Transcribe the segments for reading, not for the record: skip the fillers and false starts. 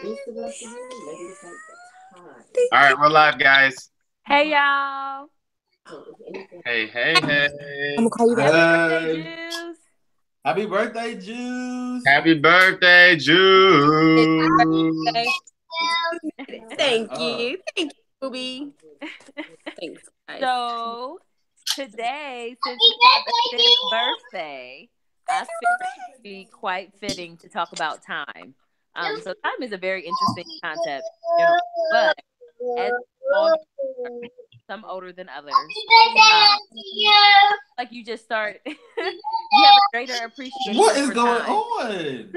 All right, we're live, guys. Hey y'all! Hey, hey, hey. I'm gonna call you back. Happy birthday, Juice! Happy birthday, Juice! Happy birthday, Juice! Thank you. Thank you, Ruby. Thanks, guys. So today, since we have a fifth birthday, I feel it would be quite fitting to talk about time. So time is a very interesting concept, but as some older than others, like you just start, you have a greater appreciation. What is for going time. on?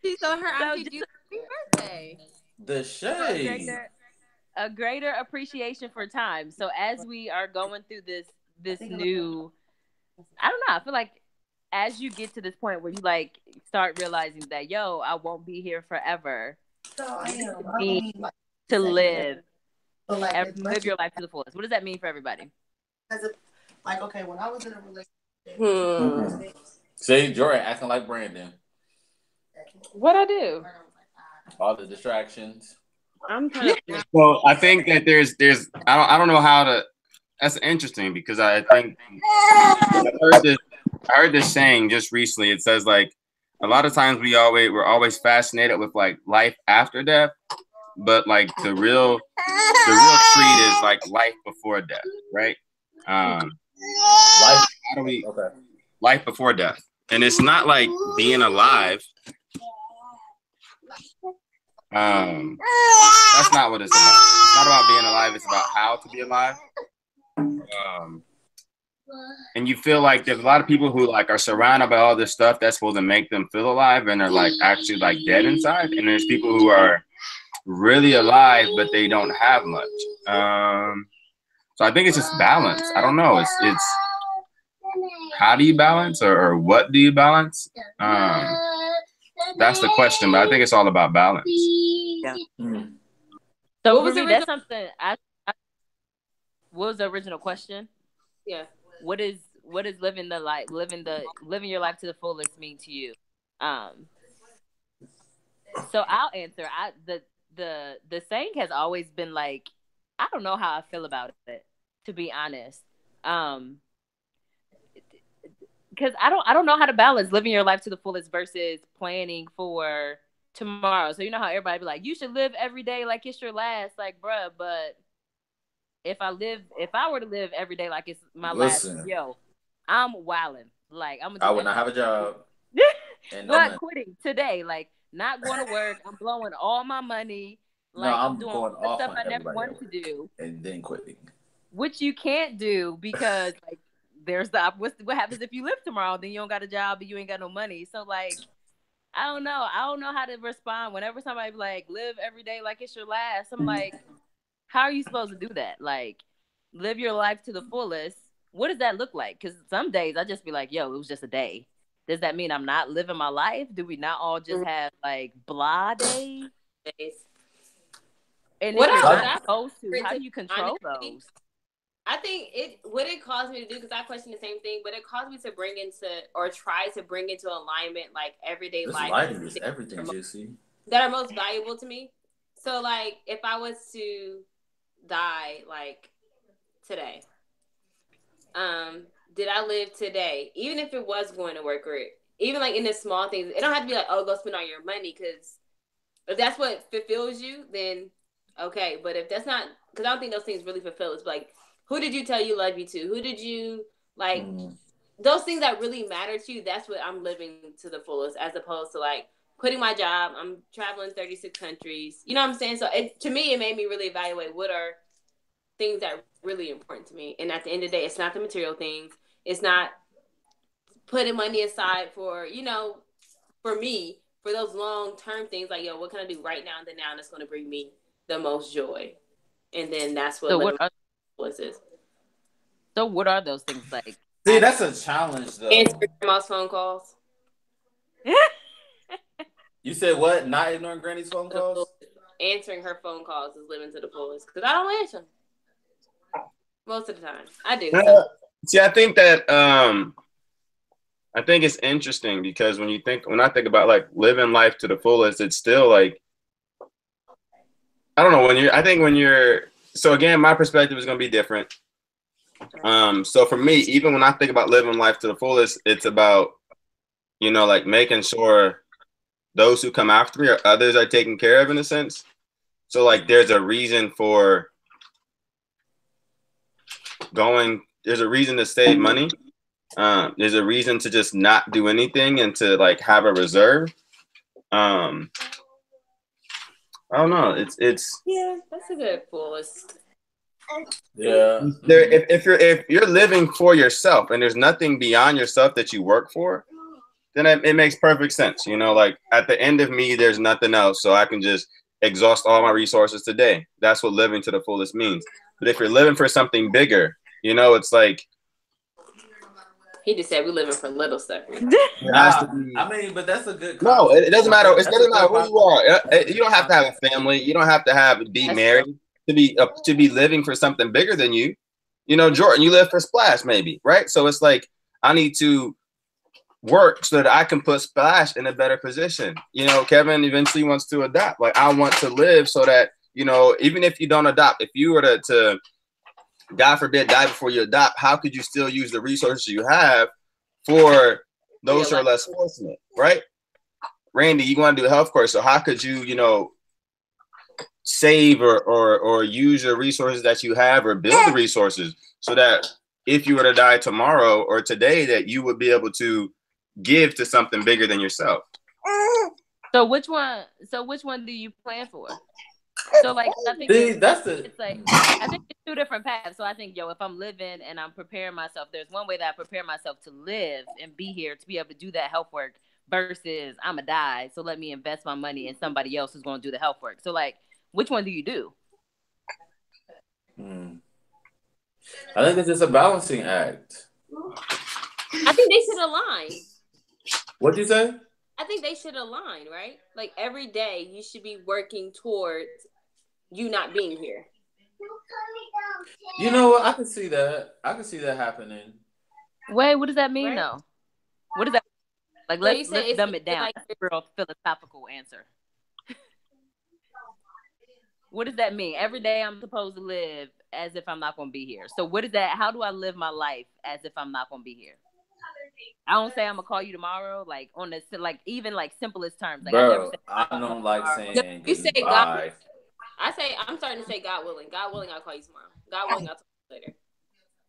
She saw her auntie do happy birthday. The shade. A greater appreciation for time. So as we are going through this new, I don't know, I feel like as you get to this point where you like start realizing that I won't be here forever. You need to live your life to the fullest. What does that mean for everybody? Okay, when I was in a relationship. See, Jordan acting like Brandon. What I do? All the distractions. I'm kind of. Well, I think that there's I don't know how to. That's interesting because I think I heard this saying just recently. It says like a lot of times we're always fascinated with like life after death, but like the real treat is like life before death, right? Life. How do we? Okay. Life before death, and it's not like being alive. That's not what it's about. It's not about being alive. It's about how to be alive. And you feel like there's a lot of people who like are surrounded by all this stuff that's supposed to make them feel alive, and are like actually like dead inside. And there's people who are really alive, but they don't have much. So I think it's just balance. I don't know. It's how do you balance, or what do you balance? That's the question, but I think it's all about balance. Yeah. So what was for me, that's something what was the original question? Yeah. What is living your life to the fullest mean to you? So I'll answer. The saying has always been like, I don't know how I feel about it, to be honest. Because I don't know how to balance living your life to the fullest versus planning for tomorrow. So you know how everybody be like, you should live every day like it's your last. Like, bruh, but if I were to live every day like it's my last, I'm wilding. Like I would not have a job. And not quitting today. Like not going to work. I'm blowing all my money. Like I'm doing going all the off stuff on I never everybody wanted to do. And then quitting. Which you can't do because like there's what happens if you live tomorrow, then you don't got a job and you ain't got no money. So like I don't know how to respond whenever somebody be like live every day like it's your last. I'm like, how are you supposed to do that? Like live your life to the fullest. What does that look like? Because some days I just be like, it was just a day. Does that mean I'm not living my life? Do we not all just have like blah days? And what if you're not supposed to, how do you control those? I think what it caused me to do, because I question the same thing, but it caused me to bring into or try to bring into alignment like everyday life. Lighting is everything, JC. That are most valuable to me. So like if I was to die like today, did I live today? Even if it was going to work, or even like in the small things, it don't have to be like, go spend all your money, because if that's what fulfills you, then okay. But if that's not, because I don't think those things really fulfill us. Like, who did you tell you love you to? Who did you like? Those things that really matter to you, that's what I'm living to the fullest, as opposed to like quitting my job. I'm traveling 36 countries. You know what I'm saying? So to me, it made me really evaluate what are things that are really important to me. And at the end of the day, it's not the material things. It's not putting money aside for, for me, for those long-term things like, what can I do right now and then now that's going to bring me the most joy? And then that's what is. So what are those things like? See, that's a challenge though. Answering grandma's phone calls. You said what? Not ignoring Granny's phone calls? Answering her phone calls is living to the fullest, because I don't answer most of the time. I do. See, I think that I think it's interesting because when I think about like living life to the fullest, it's still like I don't know when you're so again, my perspective is going to be different. So for me, even when I think about living life to the fullest, it's about, like making sure those who come after me or others are taken care of in a sense. So like there's a reason to save money. There's a reason to just not do anything and to like have a reserve. I don't know. It's yeah, that's a good fullest. Yeah. If you're living for yourself and there's nothing beyond yourself that you work for, then it makes perfect sense. Like at the end of me, there's nothing else. So I can just exhaust all my resources today. That's what living to the fullest means. But if you're living for something bigger, it's like. He just said we're living for little stuff. But that's a good. No, it doesn't matter. It doesn't matter who you are. You don't have to have a family. You don't have to be married to be living for something bigger than you. Jordan, you live for Splash, maybe, right? So it's like I need to work so that I can put Splash in a better position. Kevin eventually wants to adopt. Like I want to live so that even if you don't adopt, if you were to God forbid, die before you adopt, how could you still use the resources you have for those who are less fortunate, right? Randy, you want to do a health course, so how could you, save or use your resources that you have or build the resources so that if you were to die tomorrow or today, that you would be able to give to something bigger than yourself. So which one do you plan for? So like I think I think it's two different paths. So I think if I'm living and I'm preparing myself, there's one way that I prepare myself to live and be here to be able to do that health work versus I'm gonna die. So let me invest my money in somebody else who's gonna do the health work. So like which one do you do? I think it's just a balancing act. I think they should align. What'd you say? I think they should align, right? Like every day you should be working towards you not being here. You know what? I can see that. I can see that happening. Wait, what does that mean though? What does that like? Let's dumb it down. Like, that's a real philosophical answer. What does that mean? Every day I'm supposed to live as if I'm not going to be here. So what is that? How do I live my life as if I'm not going to be here? I don't say I'm gonna call you tomorrow, like on the even simplest terms. Like Bro, I don't like saying you say goodbye. I'm starting to say God willing. God willing, I'll call you tomorrow. God willing, I'll talk to you later.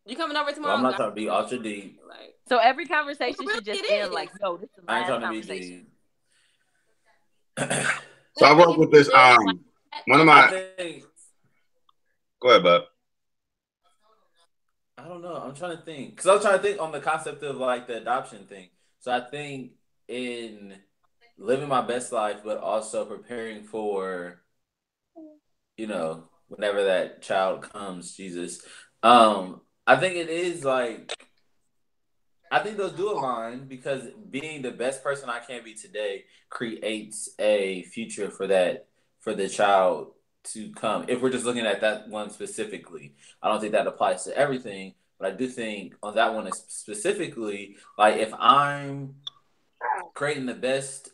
You coming over tomorrow? Well, I'm not trying to be ultra deep. So every conversation should just end like, yo, this is the last conversation. So I work with this. One of my. Go ahead, bud. I don't know. I'm trying to think. Because I was trying to think on the concept of like the adoption thing. So I think in living my best life, but also preparing for, whenever that child comes, Jesus. I think it is like, I think those do align because being the best person I can be today creates a future for the child to come. If we're just looking at that one specifically, I don't think that applies to everything, but I do think on that one specifically, like if I'm creating the best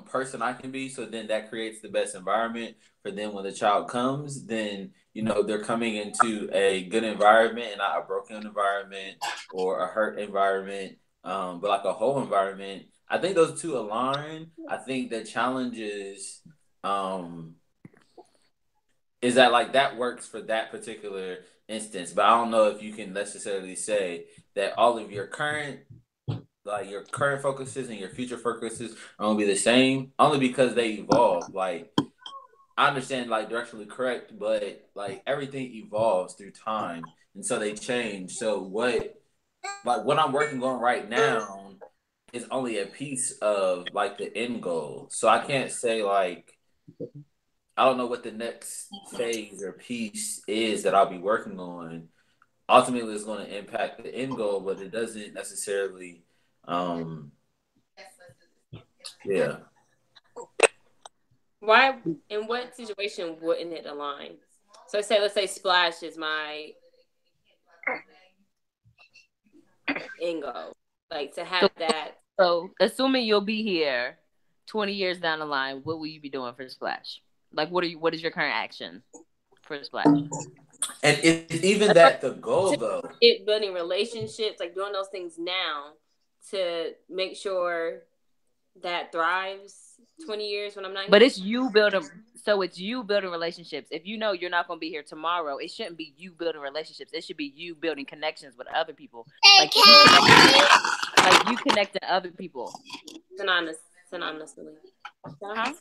person I can be, so then that creates the best environment for them when the child comes, then they're coming into a good environment and not a broken environment or a hurt environment, but like a whole environment. I think those two align. I think the challenge is that like that works for that particular instance, but I don't know if you can necessarily say that all of your current focuses and your future focuses are gonna be the same, only because they evolve. Like I understand like directionally correct, but like everything evolves through time, and so they change. So what I'm working on right now is only a piece of like the end goal. So I can't say like I don't know what the next phase or piece is that I'll be working on. Ultimately, it's going to impact the end goal, but it doesn't necessarily. Yeah. Why? In what situation wouldn't it align? So let's say Splash is my end goal, like to have that. So assuming you'll be here 20 years down the line, what will you be doing for Splash? Like, what is your current action for Splash? And is even that the goal though? It building relationships, like doing those things now to make sure that thrives 20 years when I'm not here. But it's you building. So it's you building relationships. If you know you're not going to be here tomorrow, it shouldn't be you building relationships. It should be you building connections with other people. Like you connecting other people. Synonymously. Huh?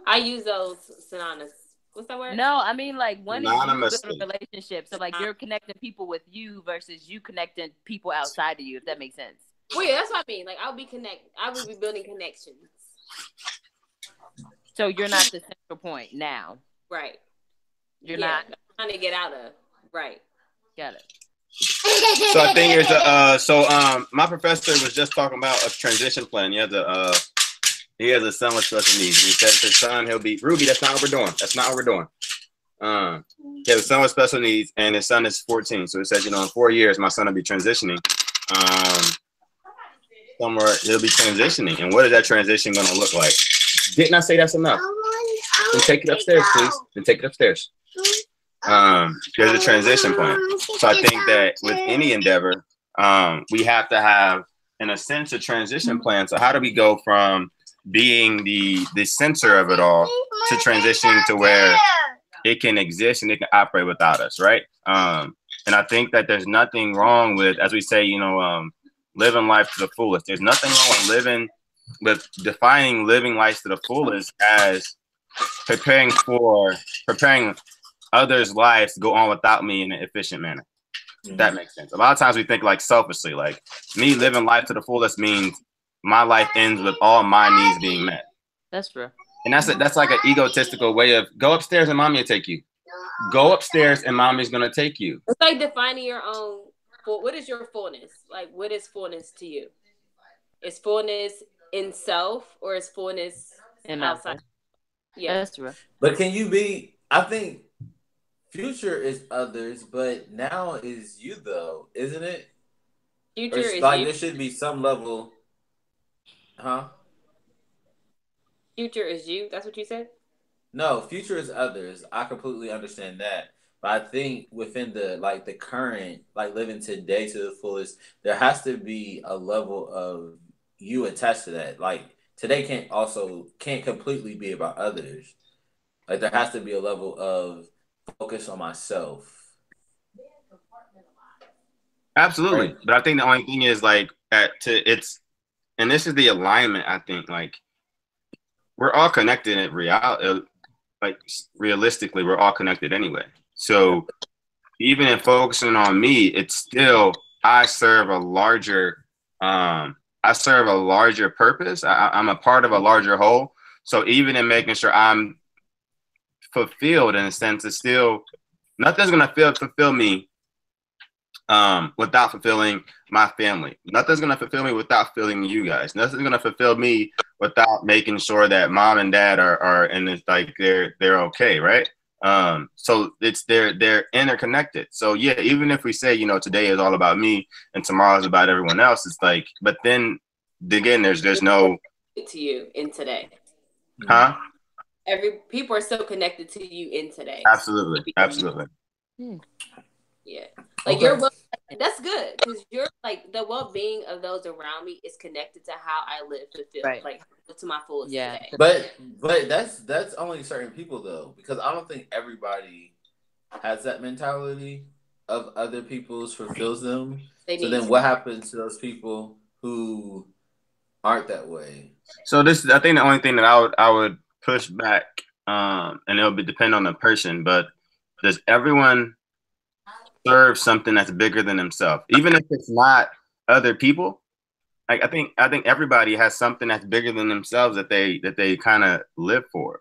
I use those synonymous. What's that word? No, I mean like one is you Anonymously. building relationships. So like you're connecting people with you versus you connecting people outside of you, if that makes sense. Well, yeah, that's what I mean. Like I would be building connections. So you're not the central point now. Right. You're not trying to get out of. Right. Got it. So I think there's my professor was just talking about a transition plan. He has a son with special needs. He says his son, he'll be Ruby. That's not what we're doing. He has a son with special needs, and his son is 14. So it says, in 4 years, my son will be transitioning. Somewhere he'll be transitioning, and what is that transition going to look like? Didn't I say that's enough? Then take it upstairs, please. Then take it upstairs. There's a transition plan. So I think that with any endeavor, we have to have, in a sense, a transition plan. So how do we go from being the center of it all to transitioning to where it can exist and it can operate without us, right? And I think that there's nothing wrong with, as we say, living life to the fullest. There's nothing wrong with defining living life to the fullest as preparing others' lives to go on without me in an efficient manner. If that makes sense. A lot of times we think like selfishly, like me living life to the fullest means my life ends with all my needs being met. That's true. And that's like an egotistical way of go upstairs and mommy will take you. Go upstairs and mommy's gonna take you. It's like defining your own. What is your fullness? Like, what is fullness to you? Is fullness in self or is fullness in outside? Yeah, that's true. But can you be? I think future is others, but now is you though, isn't it? Future is like you. There should be some level. Huh? Future is you. That's what you said? No, future is others. I completely understand that. But I think within the current, like living today to the fullest, there has to be a level of you attached to that. Like today can't completely be about others. Like there has to be a level of focus on myself. Absolutely. Right. But I think the only thing is and this is the alignment, I think, like we're all connected in reality, like realistically, we're all connected anyway. So even in focusing on me, it's still, I serve a larger purpose. I'm a part of a larger whole. So even in making sure I'm fulfilled in a sense, it's still, nothing's going to fulfill me without fulfilling my family. Nothing's going to fulfill me without fulfilling you guys. Nothing's going to fulfill me without making sure that mom and dad are and it's like they're okay, right? So it's they're interconnected. So yeah, even if we say, today is all about me and tomorrow is about everyone else, it's like, but then again, there's no to you in today. Huh? People are so connected to you in today. Absolutely. Yeah. Like that's good because you're like the well-being of those around me is connected to how I live fulfilled, right. Like to my fullest today. But that's only certain people though, because I don't think everybody has that mentality of other people's fulfills them. So then what happens to those people who aren't that way? So I think the only thing that I would push back, and it'll depend on the person, but does everyone serve something that's bigger than themselves, even if it's not other people? Like I think everybody has something that's bigger than themselves that they kind of live for,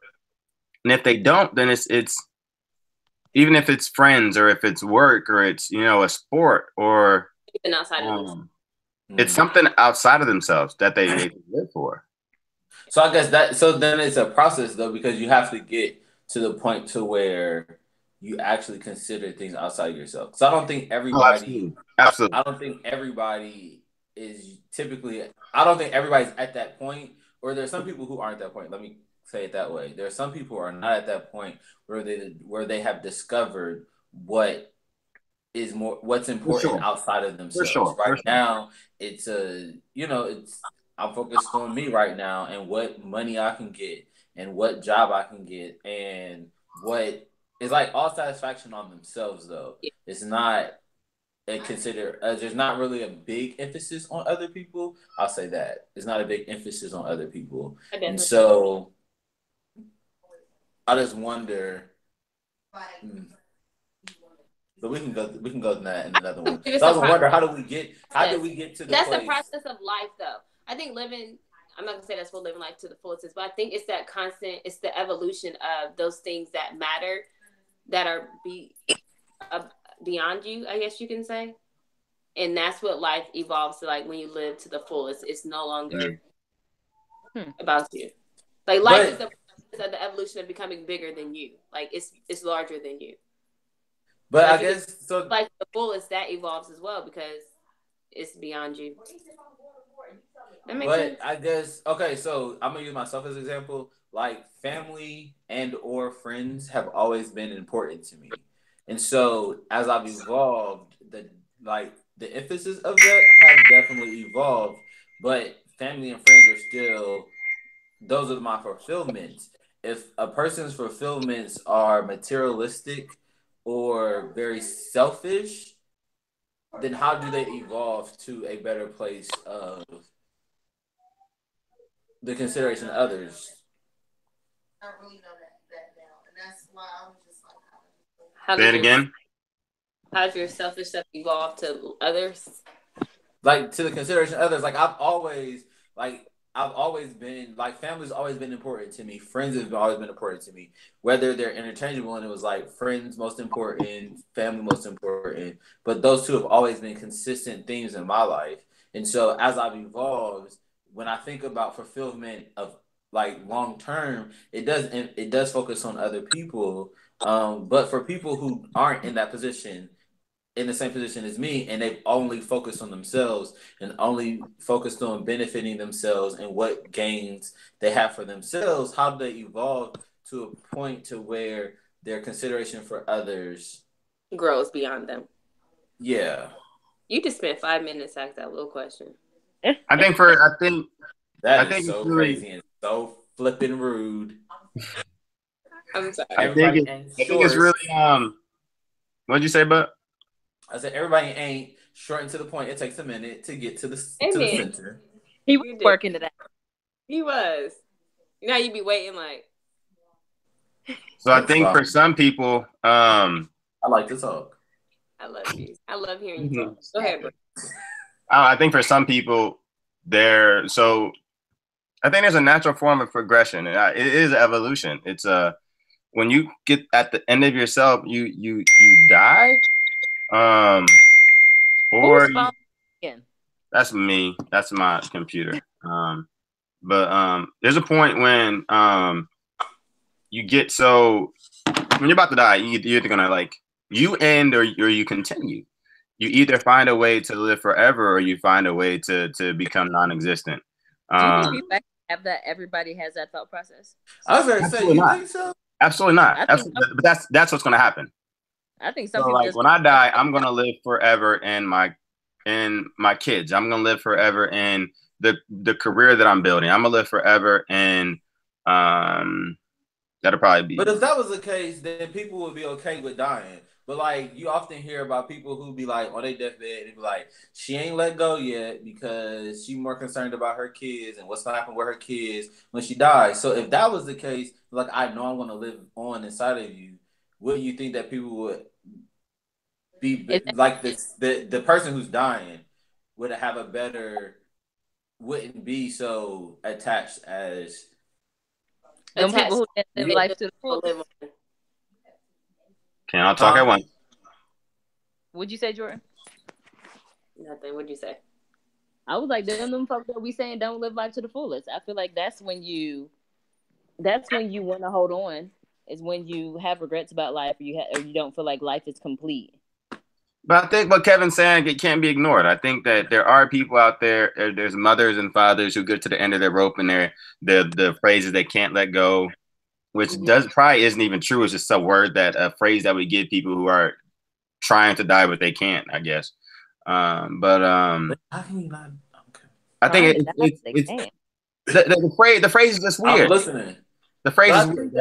and if they don't, then it's even if it's friends or if it's work or it's a sport or even outside of themselves. It's something outside of themselves that they live for. So I guess then it's a process though, because you have to get to the point to where you actually consider things outside of yourself. So I don't think everybody, absolutely. I don't think everybody is typically, I don't think everybody's at that point, or there's some people who aren't at that point. Let me say it that way. There are some people who are not at that point where they have discovered what's important outside of themselves. Right now, it's I'm focused on me right now and what money I can get and what job I can get and what it's like all satisfaction on themselves though. It's not there's not really a big emphasis on other people. I'll say that. It's not a big emphasis on other people. And so I just wonder but we can go to that in another one. So I wonder how did we get to the That's place? the process of life though. I think I'm not gonna say that's what living life to the fullest is, but I think it's that constant, it's the evolution of those things that matter, that are beyond you, I guess you can say. And that's what life evolves to, like when you live to the fullest. It's no longer about you. Like life is the process of the evolution of becoming bigger than you. Like it's larger than you. But I guess so. Like the fullest that evolves as well because it's beyond you. That makes sense. I guess okay. So I'm gonna use myself as an example. Like family and or friends have always been important to me, and so as I've evolved, the emphasis of that have definitely evolved. But family and friends are still those are my fulfillments. If a person's fulfillments are materialistic or very selfish, then how do they evolve to a better place of the consideration of others? I don't really know that now, and that's why I was just like, say it again. How's your selfish stuff evolved to others? Like to the consideration of others. Like I've always been like family's always been important to me. Friends have always been important to me. Whether they're interchangeable, and it was like friends most important, family most important. But those two have always been consistent themes in my life. And so as I've evolved, when I think about fulfillment of like long term, it does focus on other people. But for people who aren't in that position, in the same position as me, and they've only focused on themselves and only focused on benefiting themselves and what gains they have for themselves, how do they evolve to a point to where their consideration for others grows beyond them? Yeah. You just spent 5 minutes to ask that little question. I think that is so crazy and so flipping rude. I'm sorry. I think it's really what'd you say, Bud? I said everybody ain't short and to the point. It takes a minute to get to the center. He was working to that. He was. You know, you'd be waiting like. So I think for some people, I like to talk. I love you. I love hearing you talk. Go ahead, bro. I think for some people, I think there's a natural form of progression. It is evolution. It's when you get at the end of yourself, you die. Or that's me. That's my computer. But there's a point when you get when you're about to die, you're either gonna like you end or you continue. You either find a way to live forever or you find a way to become non-existent. Do you think people have that? Everybody has that thought process. I was going to say, you think so? Absolutely not. But that's what's gonna happen. I think some people when I die, I'm gonna live forever in my kids. I'm gonna live forever in the career that I'm building. I'm gonna live forever in that'll probably be. But if that was the case, then people would be okay with dying. But like you often hear about people who be like on their deathbed and be like, she ain't let go yet because she's more concerned about her kids and what's gonna happen with her kids when she dies. So if that was the case, like I know I'm gonna live on inside of you. Wouldn't you think that people would be like this? The person who's dying would have wouldn't be so attached as people who live life to the full. Can I talk at once? What'd you say, Jordan? Nothing. What'd you say? I was like, them folks that we saying don't live life to the fullest. I feel like that's when you want to hold on. Is when you have regrets about life, or you don't feel like life is complete. But I think what Kevin's saying, it can't be ignored. I think that there are people out there. There's mothers and fathers who get to the end of their rope and the phrases they can't let go, which probably isn't even true. It's just a phrase that we give people who are trying to die but they can't, I guess. How can you not? Okay. I think it's the phrase is just weird. I'm listening. The phrase is weird.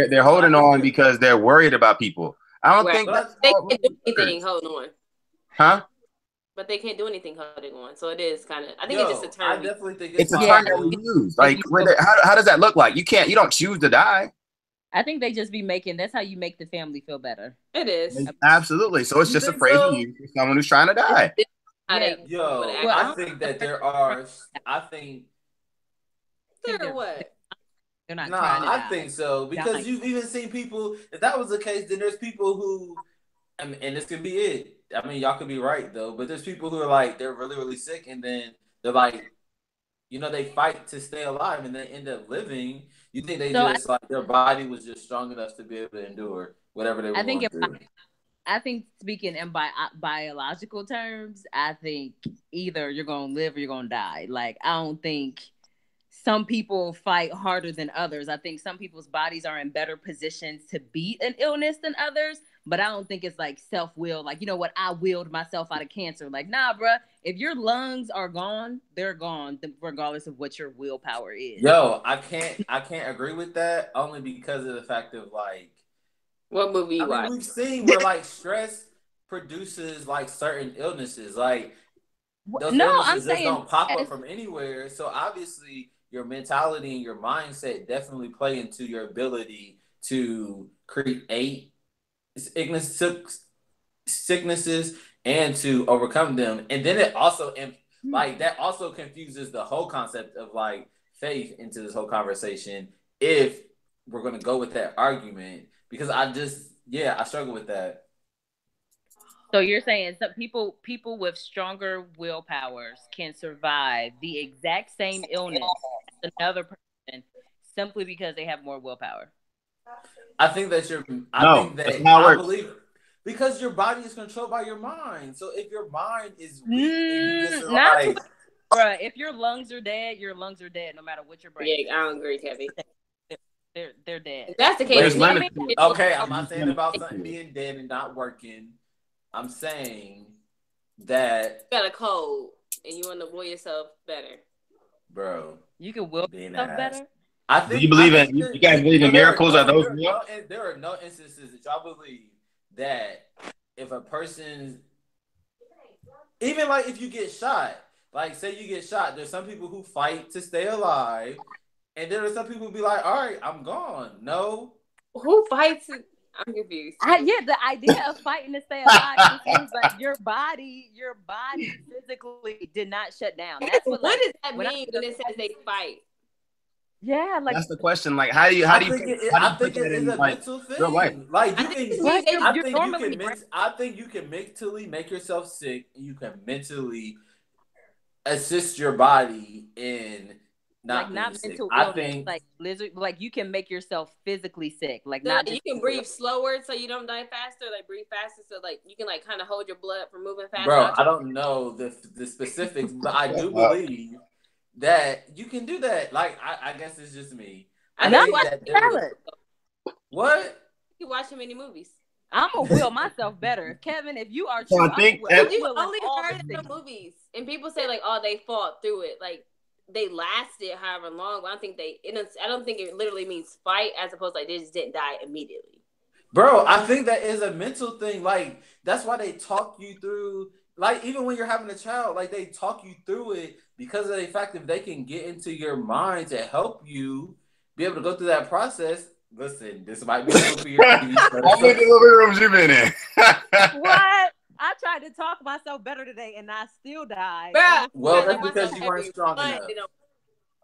They're holding on because they're worried about people. I don't think they can't do anything holding on. Huh? But they can't do anything holding on. So it is kind of. I think it's just a term. I definitely think it's a term that we use. Like, how does that look like? You don't choose to die. I think they just be making. That's how you make the family feel better. It is absolutely. So it's just a phrase you use for someone who's trying to die. I think that there are. I think. There what? They're not trying to I think so because you've even seen people. If that was the case, then there's people who, and this could be it. I mean, y'all could be right though, but there's people who are like they're really really sick, and then they're like, they fight to stay alive, and they end up living. You think they like their body was just strong enough to be able to endure whatever they were going through? I think speaking in biological terms, I think either you're gonna live or you're gonna die. Like I don't think. Some people fight harder than others. I think some people's bodies are in better positions to beat an illness than others, but I don't think it's like self-will. Like, you know what? I willed myself out of cancer. Like, nah, bruh. If your lungs are gone, they're gone, regardless of what your willpower is. Yo, I can't agree with that only because of the fact of like, what movie you watch? We've seen where like stress produces like certain illnesses. Like those illnesses just don't pop up from anywhere. So obviously. Your mentality and your mindset definitely play into your ability to create sicknesses and to overcome them. And then it also that also confuses the whole concept of like faith into this whole conversation. If we're going to go with that argument, because I struggle with that. So you're saying some people with stronger willpowers can survive the exact same illness as another person simply because they have more willpower? I think that I believe because your body is controlled by your mind. So if your mind is weak, and you just bruh, if your lungs are dead, your lungs are dead no matter what your brain. Yeah, I don't agree, Kevin. They're dead. If that's the case. Okay, I'm not saying about something being dead and not working. I'm saying that you got a cold and you want to will yourself better, bro. You can will yourself better. I think. Do you believe in? You guys believe in miracles? Are those real? There are no instances that y'all believe that if a person, even like if you get shot, like say you get shot, there's some people who fight to stay alive, and there are some people who be like, "All right, I'm gone." No, who fights? I'm confused. The idea of fighting to stay alive means like your body physically did not shut down. That's what does that mean when it says they fight? Yeah, like that's the question. Like, how do you? I think it is a mental thing. Like I think you can mentally make yourself sick, and you can mentally assist your body in. Not mental illness, I think like you can make yourself physically sick. Like so not you can breathe slower so you don't die faster. Like breathe faster so like you can like kind of hold your blood from moving faster. Bro, I don't know the specifics, but I do believe that you can do that. Like I guess it's just me. What? You watch too many movies. I'm gonna will myself better, Kevin. If you are true, you only heard the movies, and people say like, "Oh, they fought through it." Like. They lasted however long, but I don't think it literally means fight as opposed to like they just didn't die immediately. Bro, I think that is a mental thing. Like that's why they talk you through. Like even when you're having a child, like they talk you through it because of the fact that they can get into your mind to help you be able to go through that process. Listen, this might be for your TV. How many living rooms you been in? What? I tried to talk myself better today, and I still died. Well, that's because you weren't strong enough.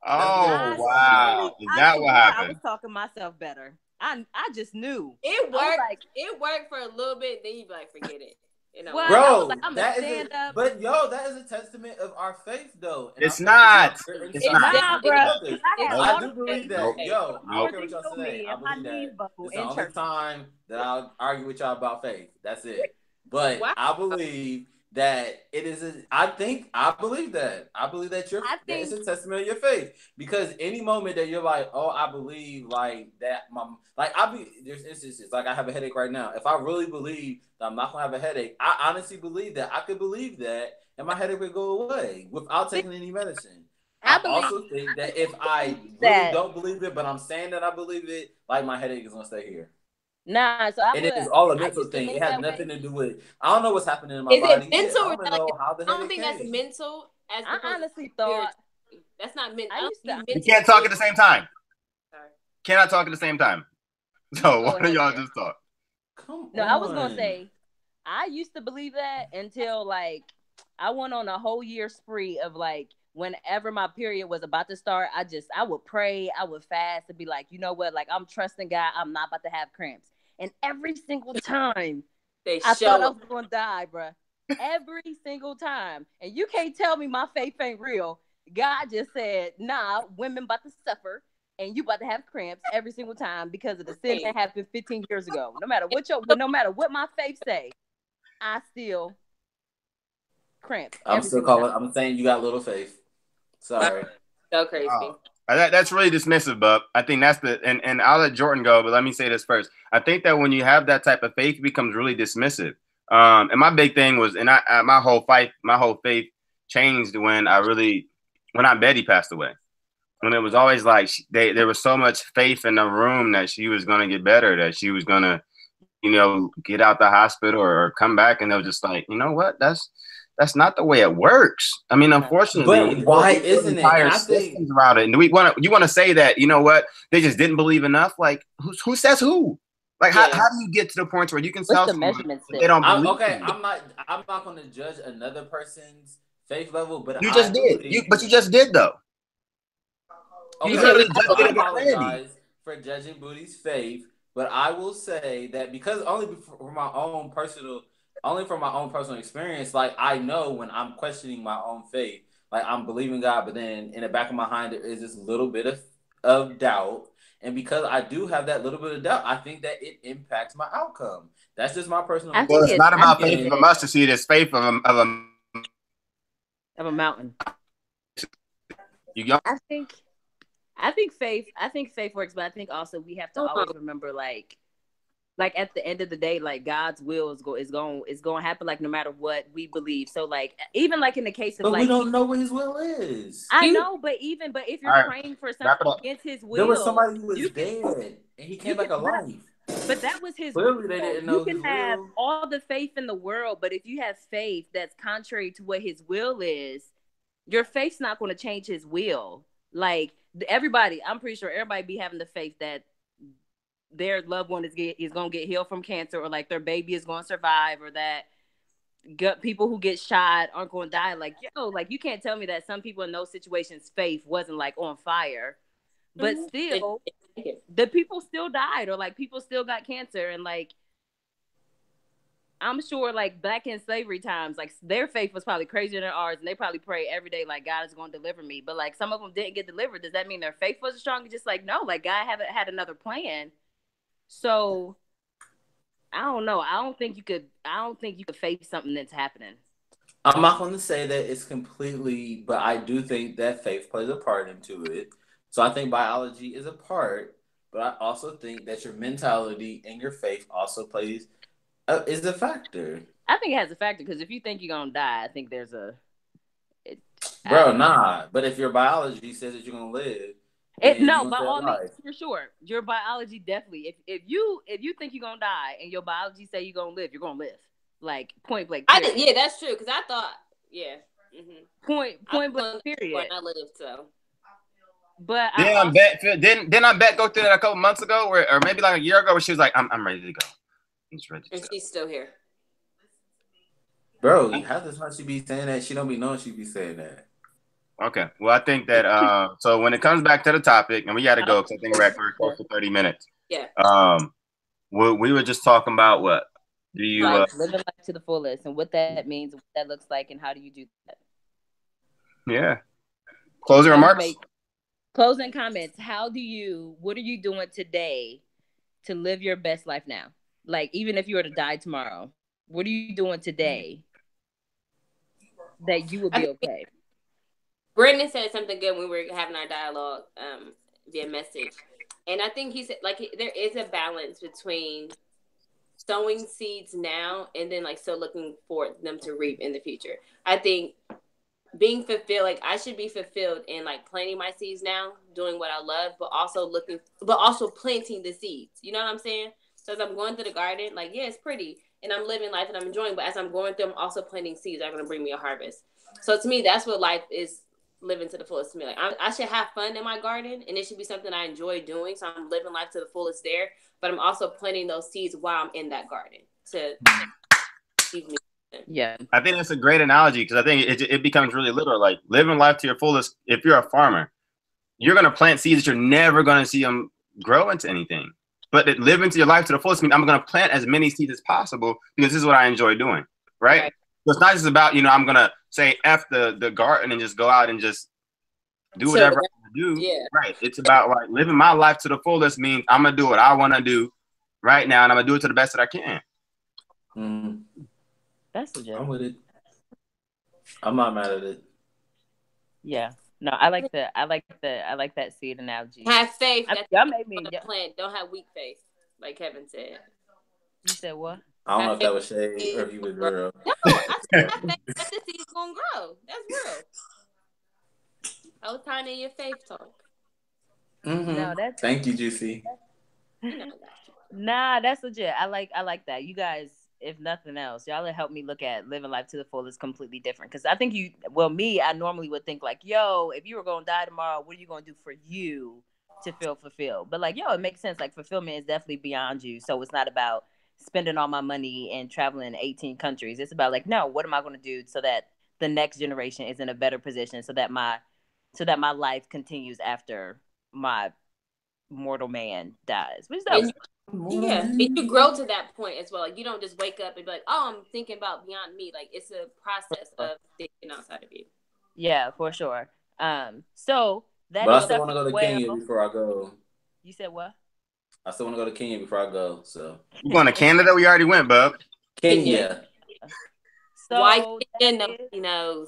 Oh, wow. Is that what happened? I was talking myself better. I just knew. It worked. It worked for a little bit, then you'd be like, forget it. You know, bro, that is a testament of our faith, though. And it's not. It's not, bro. I do believe that. Yo, I don't care what y'all say. I believe that. It's the only time that I'll argue with y'all about faith. That's it. But Wow. I believe that it is. I believe that. I believe that that it's a testament of your faith. Because any moment that you're like, oh, I believe like that, there's instances like I have a headache right now. If I really believe that I'm not gonna have a headache, I honestly believe that I could believe that, and my headache would go away without taking any medicine. I also think that if I really don't believe it, but I'm saying that I believe it, like my headache is gonna stay here. Nah, so it is all a mental thing. It has nothing to do with. I don't know what's happening in my body. Mental I don't know how the headache I don't think that's mental. As I honestly thought that's not mental. You can't talk at the same time. Sorry. Cannot talk at the same time. So why don't y'all just talk? I was gonna say I used to believe that until like I went on a whole year spree of like whenever my period was about to start, I would pray, I would fast and be like, you know what, like I'm trusting God, I'm not about to have cramps. And every single time I thought I was gonna die, bruh. Every single time. And you can't tell me my faith ain't real. God just said, nah, women about to suffer and you about to have cramps every single time because of the sin that happened 15 years ago. No matter what my faith say, I still cramp. I'm saying you got little faith. Sorry. So crazy. That's really dismissive, Bub. I think that's and I'll let Jordan go, but let me say this first. I think that when you have that type of faith, it becomes really dismissive. And my big thing was, and my whole faith changed when Aunt Betty passed away. When it was always like there was so much faith in the room that she was gonna get better, that she was gonna, get out the hospital or come back, and they were just like, you know what, that's not the way it works. I mean, unfortunately, but why isn't entire systems around it? And you want to say that, you know what, they just didn't believe enough? Like, who says who? Like, how do you get to the point where you can tell someone they don't believe? I'm not going to judge another person's faith level, but you just did. You just did though. Okay, I apologize for judging Booty's faith, but I will say that because only from my own personal experience, like I know when I'm questioning my own faith, like I'm believing God, but then in the back of my mind there is this little bit of doubt. And because I do have that little bit of doubt, I think that it impacts my outcome. That's just my personal opinion. Well, it's not about faith of a mustard seed, it's faith of a mountain. I think faith works, but I think also we have to always remember like at the end of the day, like God's will is going to happen, like no matter what we believe. So like even like in the case of, but like we don't know what His will is. I know, but if you're praying for something against His will, there was somebody who was dead and he came back alive. But that was His Clearly, will. they didn't know. You can have all the faith in the world, but if you have faith that's contrary to what His will is, your faith's not going to change His will. Like everybody, I'm pretty sure everybody be having the faith that their loved one is going to get healed from cancer, or like their baby is going to survive, or that people who get shot aren't going to die. Like, like you can't tell me that some people in those situations faith wasn't like on fire, but still the people still died, or like people still got cancer. And like I'm sure like back in slavery times, like their faith was probably crazier than ours, and they probably pray every day like God is going to deliver me. But like some of them didn't get delivered. Does that mean their faith wasn't strong? Just like, no, like God had another plan. So I don't know. I don't think you could face something that's happening. I'm not going to say that it's completely, but I do think that faith plays a part into it. So I think biology is a part, but I also think that your mentality and your faith also is a factor. I think it has a factor, because if you think you're going to die, I think there's But if your biology says that you're going to live, by all means, for sure. Your biology definitely. If you think you're gonna die and your biology say you're gonna live, you're gonna live. Like point blank. Yeah, that's true. Because I thought, point blank. Period. I lived so. But didn't I bet go through that a couple months ago, or maybe like a year ago, where she was like, I'm ready to go. And she's still here. Bro, how does she be saying that? She don't be knowing she be saying that. Okay. Well, I think that so when it comes back to the topic, and we got to go because I think we're at close to 30 minutes. Yeah. We were just talking about what do you living life to the fullest, and what that means, what that looks like, and how do you do that? Yeah. Closing remarks. Closing comments. What are you doing today to live your best life now? Like even if you were to die tomorrow, What are you doing today that you would be okay? Brendan said something good when we were having our dialogue via message. And I think he said, like, there is a balance between sowing seeds now and then, like, still looking for them to reap in the future. I think being fulfilled, like, I should be fulfilled in, like, planting my seeds now, doing what I love, but also planting the seeds. You know what I'm saying? So as I'm going through the garden, like, yeah, it's pretty, and I'm living life and I'm enjoying, but as I'm going through, I'm also planting seeds that are going to bring me a harvest. So to me, that's what life is, living to the fullest to me. Like, I should have fun in my garden, and it should be something I enjoy doing, so I'm living life to the fullest there, but I'm also planting those seeds while I'm in that garden to keep me. Yeah, I think that's a great analogy because I think it becomes really literal. Like living life to your fullest. If you're a farmer, you're gonna plant seeds that you're never gonna see them grow into anything. But living to your life to the fullest means I'm gonna plant as many seeds as possible because this is what I enjoy doing, right? So it's not just about, I'm gonna say F the garden and just go out and just do whatever I want to do. Yeah. Right. It's about like living my life to the fullest means I'm gonna do what I want to do right now, and I'm gonna do it to the best that I can. That's legit. I'm with it. I'm not mad at it. Yeah. No, I like that seed analogy. Have faith. Y'all made me plant. Don't have weak faith, like Kevin said. You said what? I don't know if that was shade or if you was real. No, I said have faith that the seed's gonna grow. That's real. I was tying in your faith talk. No, that's thank you, Juicy. Nah, that's legit. I like that. You guys, if nothing else, y'all have helped me look at living life to the fullest completely different. Because I think I normally would think like, yo, if you were gonna die tomorrow, what are you gonna do for you to feel fulfilled? But like, yo, it makes sense. Like fulfillment is definitely beyond you. So it's not about spending all my money and traveling 18 countries. It's about like, no, what am I gonna do so that the next generation is in a better position, so that my life continues after my mortal man dies. Which is yeah, and you grow to that point as well. Like you don't just wake up and be like, "Oh, I'm thinking about beyond me." Like it's a process of thinking outside of you. Yeah, for sure. So that. But I still want to go to Kenya before I go. You said what? I still want to go to Kenya before I go. So you going to Canada? We already went, bub. Kenya. So why Kenya? Nobody knows.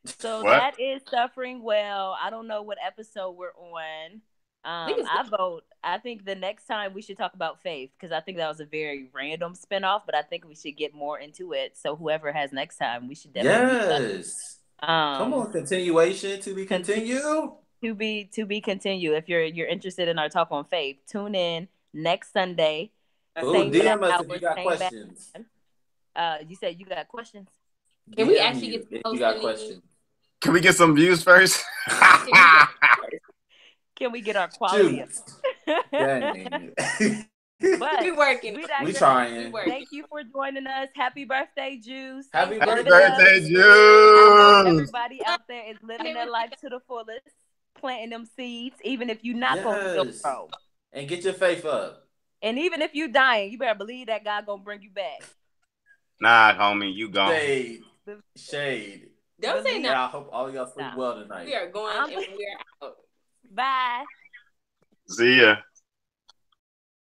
So what? That is Suffering Well. I don't know what episode we're on. I think the next time we should talk about faith, because I think that was a very random spinoff, but I think we should get more into it. So whoever has next time, we should definitely. Yes. Come on, continuation to be continued. To be continued. If you're interested in our talk on faith, tune in next Sunday. DM us if you got questions. You said you got questions. Can we actually get if you got questions? Can we get some views first? Can we get our quality up? But we working. We trying. Thank you for joining us. Happy birthday, Juice. Happy birthday, Juice. I hope everybody out there is living their life to the fullest, planting them seeds, even if you're not going to grow. And get your faith up. And even if you're dying, you better believe that God gonna bring you back. Nah, homie, you gone. Shade. Don't say no. I hope all y'all sleep well tonight. We are going and we are out. Bye. See ya.